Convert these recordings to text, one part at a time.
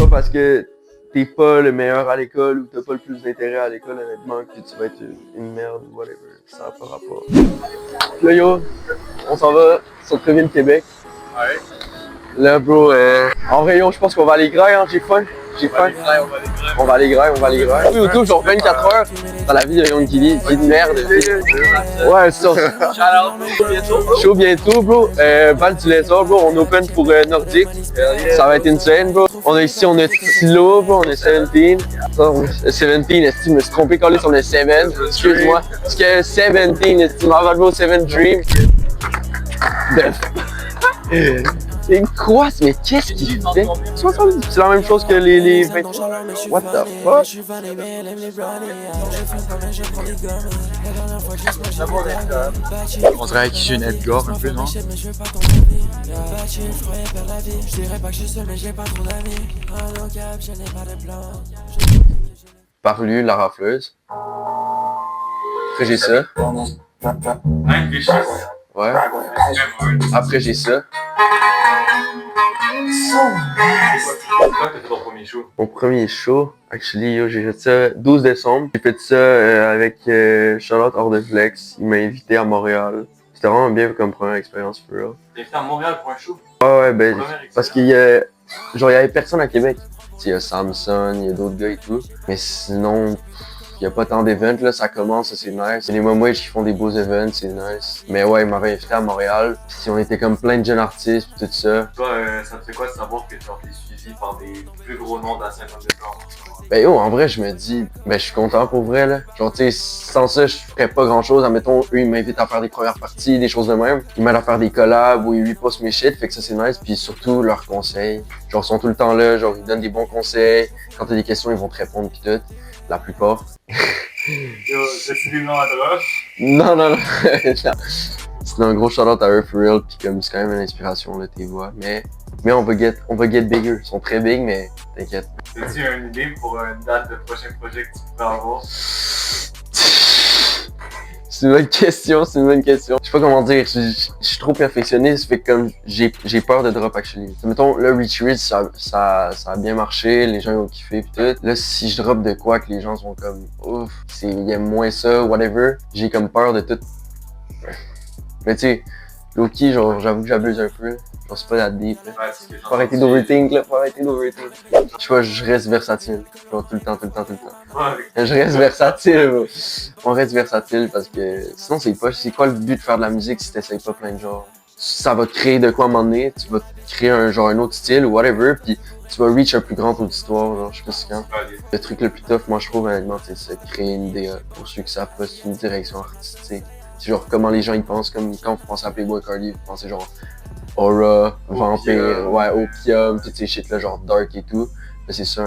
parce que t'es pas le meilleur à l'école ou t'as pas le plus d'intérêt à l'école, honnêtement, que tu vas être une merde ou whatever. Ça n'a pas rapport. Là, yo, on s'en va sur Tréville, Québec. Ouais. Là, bro, en vrai, yo, je pense qu'on va aller grailler, hein, j'ai faim. On va aller grailler. Oui, autour, genre 24 heures dans la vie de Young Gilly, vie de merde. Ouais, c'est ça. Chaud bientôt, bro. Val du Lézard, bro, on open pour Nordique. Ça va être insane, bro. On a ici, on a Tilo, bro, on a 17. Ça, 17, est-ce que je me suis trompé collé sur le 7, excuse-moi. Parce que 17, est-ce que tu m'en vas jouer au 7 Dream? C'est quoi? Mais qu'est-ce qu'il fait? C'est la même chose que les 20. What the fuck? On dirait avec Jeune Edgar un peu, non? Par lui, la rafleuse. Après j'ai ça. Ouais. Après j'ai ça. Ton premier show? Mon premier show, actually, yo, j'ai fait ça 12 décembre. J'ai fait ça avec Charlotte Hors de Flex. Il m'a invité à Montréal. C'était vraiment bien comme première expérience pour eux. T'es invité à Montréal pour un show? Ouais, ben, parce qu'il y a, genre, il y avait personne à Québec. Il y a Samson, il y a d'autres gars et tout. Mais sinon, il y a pas tant d'events, là, ça commence, c'est nice. Les Momwage qui font des beaux events, c'est nice. Mais ouais, il m'avait invité à Montréal. Puis on était comme plein de jeunes artistes, pis tout ça. Toi, ça te fait quoi de savoir que genre, t'es suivi par des plus gros noms de la scène underground? Ben yo, en vrai, je me dis, ben je suis content pour vrai, là. Genre, tu sais, sans ça, je ferais pas grand-chose. Admettons, eux, ils m'invitent à faire des premières parties, des choses de même. Ils m'aident à faire des collabs ou ils repostent mes shit, fait que ça, c'est nice. Puis surtout, leurs conseils. Genre, ils sont tout le temps là, genre, ils donnent des bons conseils. Quand t'as des questions, ils vont te répondre, pis tout. La plupart. Yo, c'est du nom à droite? Non, non, non. C'est un gros shout-out à eux, for real. Pis comme, c'est quand même une inspiration, là, tes voix. Mais on va get bigger. Ils sont très big, mais t'inquiète. As-tu une idée pour une date de prochain projet que tu pourrais avoir? C'est une bonne question. Je sais pas comment dire, je suis trop perfectionniste, fait que comme j'ai peur de drop actually. Mettons, le Retreat, ça a bien marché, les gens ont kiffé pis tout. Là, si je drop de quoi que les gens sont comme, ouf, ils aiment moins ça, whatever, j'ai comme peur de tout. Mais tu sais, Loki, genre, j'avoue que j'abuse un peu. Genre, c'est pas la deep, là. Ouais, Faut arrêter d'overthink, là, Je sais pas, je reste versatile. Genre, tout le temps. Ouais. Je reste versatile, bro. On reste versatile parce que sinon, c'est quoi le but de faire de la musique si t'essayes pas plein de genres? Ça va te créer de quoi à un moment donné, tu vas créer un autre style ou whatever, puis tu vas reach un plus grand auditoire, genre, je sais pas si quand. Le truc le plus tough, moi, je trouve, honnêtement, c'est de créer une idée pour ceux qui savent pas, c'est une direction artistique. C'est genre comment les gens ils pensent, comme quand vous pensez à Playboi Carti, vous pensez genre Aura, Vampire, ouais, Opium, toutes ces shit là, genre dark et tout. Mais c'est ça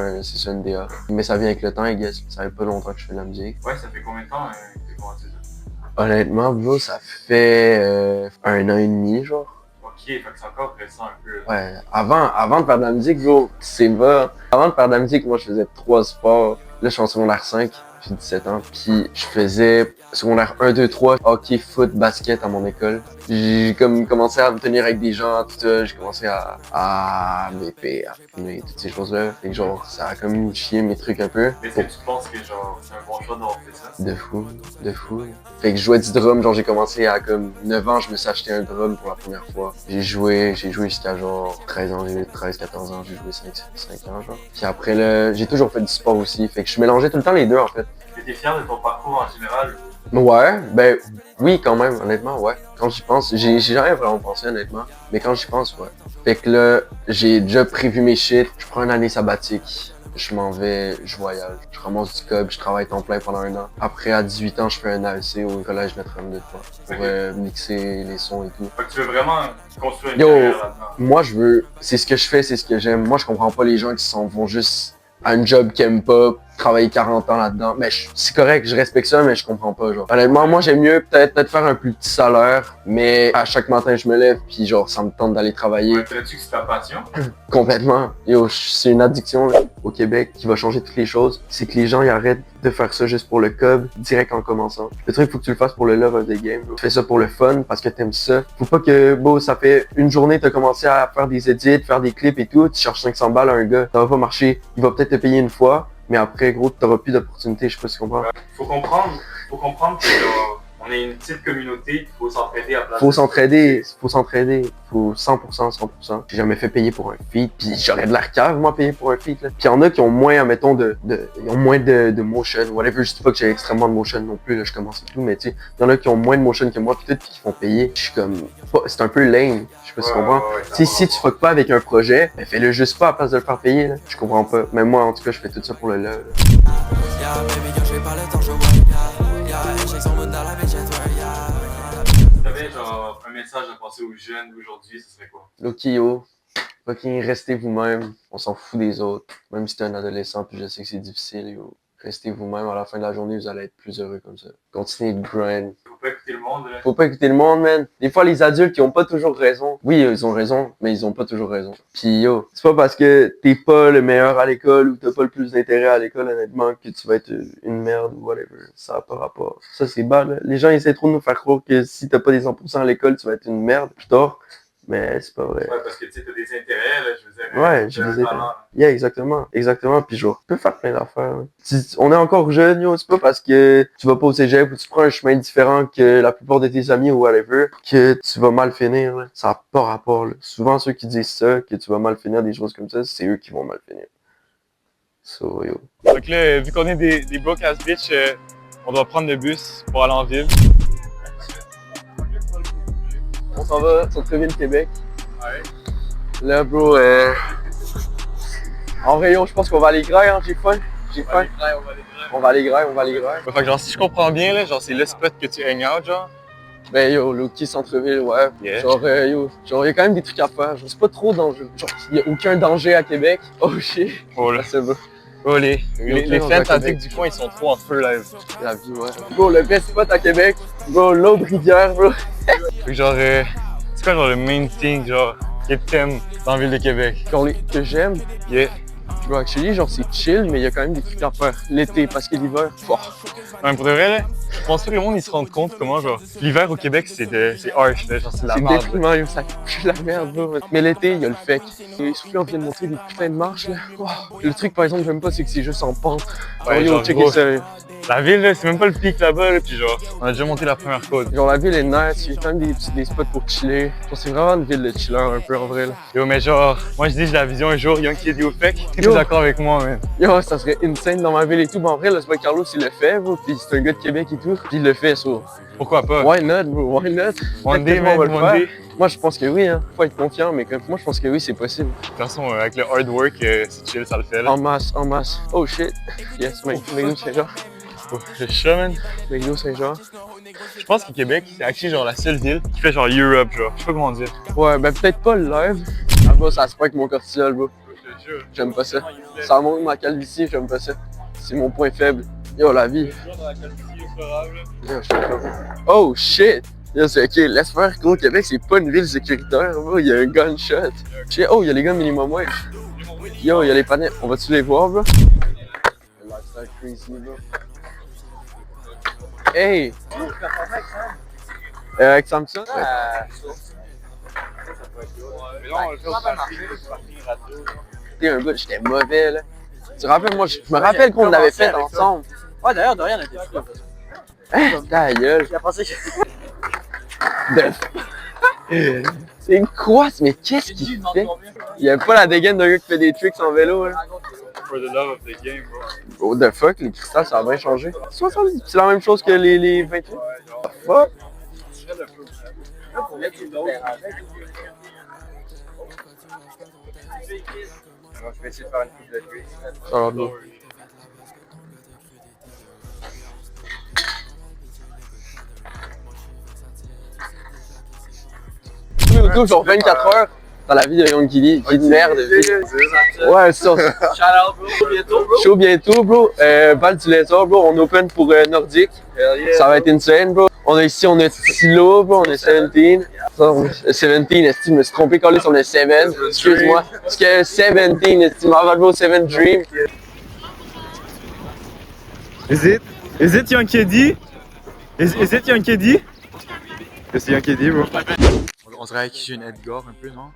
une DA. Mais ça vient avec le temps, I guess. Ça fait pas longtemps que je fais de la musique. Ouais, ça fait combien de temps que t'as commencé ça? Honnêtement, bro, ça fait 1 an et demi, genre. Ok, fait que c'est encore récent un peu. Ouais, avant de faire de la musique, bro, c'est va. Avant de faire de la musique, moi, je faisais 3 sports. Là, je suis en secondaire 5. J'ai 17 ans, puis je faisais secondaire 1, 2, 3, hockey, foot, basket à mon école. J'ai comme commencé à me tenir avec des gens, tout ça, j'ai commencé à m'épée, à fumer, toutes ces choses-là. Fait que genre, ça a comme chié mes trucs un peu. Mais est-ce que tu penses que genre, c'est un bon choix d'avoir fait ça? De fou. Fait que je jouais du drum, genre j'ai commencé à comme 9 ans, je me suis acheté un drum pour la première fois. J'ai joué jusqu'à genre 13 ans, 14 ans, j'ai joué 5 ans genre. Puis après là, j'ai toujours fait du sport aussi, fait que je mélangeais tout le temps les deux en fait. T'es fier de ton parcours en général? Ouais, ben oui quand même, honnêtement, ouais. Quand j'y pense, j'ai jamais vraiment pensé honnêtement, mais quand j'y pense, ouais. Fait que là, j'ai déjà prévu mes shit, je prends une année sabbatique, je m'en vais, je voyage, je ramasse du cob, je travaille temps plein pendant 1 an. Après, à 18 ans, je fais un AEC au collège Notre-Dame de Troyes pour mixer les sons et tout. Fait que tu veux vraiment construire une carrière là-dedans? Moi je veux, c'est ce que je fais, c'est ce que j'aime. Moi je comprends pas les gens qui s'en vont juste à un job qu'ils aiment pas travailler 40 ans là-dedans. Mais c'est correct, je respecte ça, mais je comprends pas, genre. Honnêtement, moi, j'aime mieux peut-être faire un plus petit salaire, mais à chaque matin, je me lève, puis genre, ça me tente d'aller travailler. Dirais-tu que c'est ta passion? Complètement. Yo, c'est une addiction, là, au Québec, qui va changer toutes les choses. C'est que les gens, ils arrêtent de faire ça juste pour le cob, direct en commençant. Le truc, faut que tu le fasses pour le love of the game. Tu fais ça pour le fun, parce que t'aimes ça. Faut pas que, ça fait une journée, t'as commencé à faire des edits, faire des clips et tout, tu cherches 500 balles à un gars, ça va pas marcher. Il va peut-être te payer une fois, mais après, gros, t'auras plus d'opportunités, je sais pas si tu comprends. Faut comprendre que on est une petite communauté, il faut s'entraider à place. Faut s'entraider, faut 100%. J'ai jamais fait payer pour un feat, puis j'aurais de l'air cave, moi, payer pour un feat, là. Puis y en a qui ont moins, admettons, ils ont moins de motion, whatever. Je dis pas que j'ai extrêmement de motion non plus, là, je commence et tout, mais tu sais, y en a qui ont moins de motion que moi, puis qui font payer. Je suis comme, c'est un peu lame, je sais pas si tu comprends. Tu sais, si tu fuck pas avec un projet, ben fais-le juste pas à place de le faire payer, là. Je comprends pas. Même moi, en tout cas, je fais tout ça pour le love, là. Si t'avais genre un message à passer aux jeunes d'aujourd'hui, ce serait quoi? Lokio, fucking restez vous-même, on s'en fout des autres. Même si t'es un adolescent, puis je sais que c'est difficile, yo. Restez vous-même, à la fin de la journée, vous allez être plus heureux comme ça. Continuez de grind. Faut pas écouter le monde, là. Faut pas écouter le monde, man. Des fois, les adultes, ils ont pas toujours raison. Oui, ils ont raison, mais ils ont pas toujours raison. Puis yo, c'est pas parce que t'es pas le meilleur à l'école ou t'as pas le plus d'intérêt à l'école, honnêtement, que tu vas être une merde ou whatever. Ça a pas rapport. Ça, c'est bad, là. Les gens essaient trop de nous faire croire que si t'as pas des 100% à l'école, tu vas être une merde. Plus tard. Mais c'est pas vrai. Ouais, parce que tu sais, t'as des intérêts, là, je veux dire. Ouais, j'ai des intérêts. Yeah, exactement. Puis genre, tu peux faire plein d'affaires. Hein. Si on est encore jeune, yo, c'est pas parce que tu vas pas au cégep ou tu prends un chemin différent que la plupart de tes amis ou whatever que tu vas mal finir. Là. Ça n'a pas rapport. Là. Souvent, ceux qui disent ça, que tu vas mal finir, des choses comme ça, c'est eux qui vont mal finir. So, yo. Donc là, vu qu'on est des broke ass bitch, on doit prendre le bus pour aller en ville. On s'en va, centre-ville Québec. Ouais. Là, bro, en rayon, je pense qu'on va aller graille, hein, j'ai faim. On va aller graille. Fait que genre, si je comprends bien, là, genre, c'est le spot que tu hang out, genre. Ben yo, Loki centre-ville, ouais. Yeah. Genre, y a quand même des trucs à faire. Genre, c'est pas trop dangereux. Genre, y a aucun danger à Québec. Oh shit. Oh là. C'est beau. Oh, les fans Québec. tandis du coin, ils sont trop en feu, là. La vie, ouais. Bro, le best spot à Québec. Bro, l'autre rivière, bro. Fait que genre, c'est quoi genre le main thing, genre, que t'aimes dans la ville de Québec? Que j'aime. Yeah. Bro, actually, genre, c'est chill, mais il y a quand même des trucs à faire. L'été, parce que l'hiver, Non, mais pour de vrai, là, je pense pas que le monde il se rende compte comment, genre, l'hiver au Québec, c'est harsh, là, genre, c'est de la c'est merde. déprimant, yo, ça pue la merde, bro. Mais l'été, il y a le fait. Et soufflé, on vient de montrer des putains de marches, là. Wow. Le truc, par exemple, j'aime pas, c'est que c'est juste en pente. Ouais, yo, genre, checker gros. ça. La ville, là, c'est même pas le pic là-bas, là, pis genre, on a déjà monté la première côte. Genre, la ville est nice, il y a quand même des spots pour chiller. Genre, c'est vraiment une ville de chiller un peu, en vrai, là. Yo, mais genre, moi je dis, j'ai la vision un jour, Young Kid Fek. Tu es d'accord avec moi, man? Yo, ça serait insane dans ma ville et tout. Mais en vrai, là, ce boy Carlos, il le fait, bro. Puis c'est un gars de Québec et tout. Puis il le fait, ça. Pourquoi pas? Why not, bro? Why not? One day, Peut-être man, qu'on va le one faire. day. Moi, je pense que oui, hein. Faut être confiant, mais moi, je pense que oui, c'est possible. De toute façon, avec le hard work, c'est chill, ça le fait, là. En masse. Oh shit. Yes, mec. McDo Saint-Jean. Oh, le chat, man. McDo Saint-Jean. Je pense que Québec, c'est actually genre la seule ville qui fait genre Europe, genre. Je sais pas comment dire. Ouais, ben peut-être pas le live. Ah, bro, ça se passe avec mon cortisol, bro. Je te jure. J'aime pas ça. Ça montre ma calvitie, j'aime pas ça. C'est mon point faible. Yo, la vie. Yo, je sais pas. Oh shit! Yo, c'est ok, laisse faire, gros, Québec, c'est pas une ville sécuritaire, bro. Il y a un gunshot. Shit. Oh, il y a les gars minimum wage. Yo, il y a les panneaux. On va-tu les voir, bro? Le lifestyle crazy, bro. Hey! Avec Samsung? Mais là, on le fait au parking radio. T'es un gars, j'étais mauvais, là. Tu te rappelles, moi, je me rappelle qu'on l'avait fait ensemble. Ouais, d'ailleurs, Dorian a été fou. Hein? Ta gueule. Il a pensé que. C'est quoi? Mais qu'est-ce qu'il fait? Il y a pas la dégaine d'un gars qui fait des tricks en vélo, là. For the love of the game, bro. What the fuck, les cristals, ça a bien changé. 70, c'est la même chose que les 28. What the fuck? Je vais essayer de faire une coupe de cuisse. Ça va bien. Toujours 24 heures, dans la vie de Young Kiddy, vie de merde. Ouais, c'est ça. Shout out, bro. Bientôt, bro. Show bientôt, bro. Val du Lézard, bro. On open pour Nordique. Ça va être insane, bro. On a Tilo, bro. On a 17. Ça, 17, esti, je me suis trompé, collé sur le 7. Excuse-moi. Parce que 17, esti, m'en va le 7 Dream. Is it Young Kiddy? Is it Young Kiddy? C'est Young Kiddy, bro. On dirait avec Jeune Edgar un peu, non?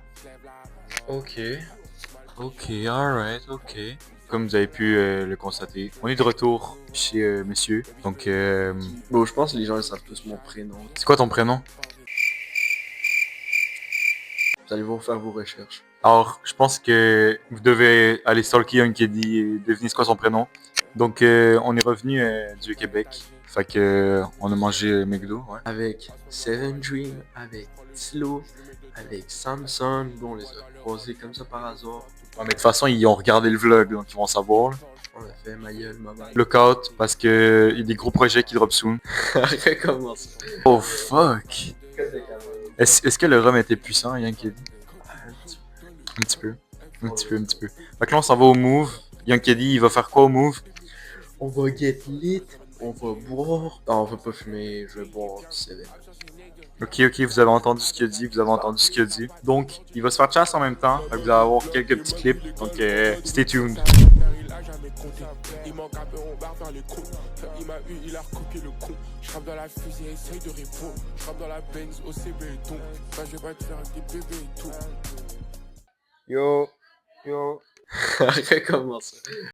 Ok, alright, ok. Comme vous avez pu le constater, on est de retour chez monsieur. Donc, Bon, je pense que les gens ils savent tous mon prénom. c'est quoi ton prénom? Vous allez vous faire vos recherches. Alors, je pense que vous devez aller stalker Young Kiddy et deviner c'est quoi son prénom. Donc, on est revenu du Québec. Fait que, on a mangé McDo, ouais. Avec 7 Dream, avec Tilo, avec Samson. Bon, on les a croisés comme ça par hasard. Ouais, mais de toute façon, ils ont regardé le vlog, donc ils vont savoir. Là. On a fait ma gueule, ma balle. Lookout, parce que il y a des gros projets qui drop soon. Recommence. Oh fuck! Est-ce que le rhum était puissant, Young Kiddy? Un petit peu. Fait que là, on s'en va au Move. Young Kiddy, il va faire quoi au Move? On va get lit, on va boire. Non, on va pas fumer, je vais boire du 7. Ok, vous avez entendu ce qu'il a dit, Donc, il va se faire chasse en même temps. Fait que vous allez avoir quelques petits clips. Donc, stay tuned. Il manque un peu, on barre vers les coups. Il m'a eu, il a recopié le con. Je rappe dans la fusée, essaye de répondre. Je rappe dans la Benz, au CB et ton. Bah, je vais pas te faire avec des bébés et tout. Recommence.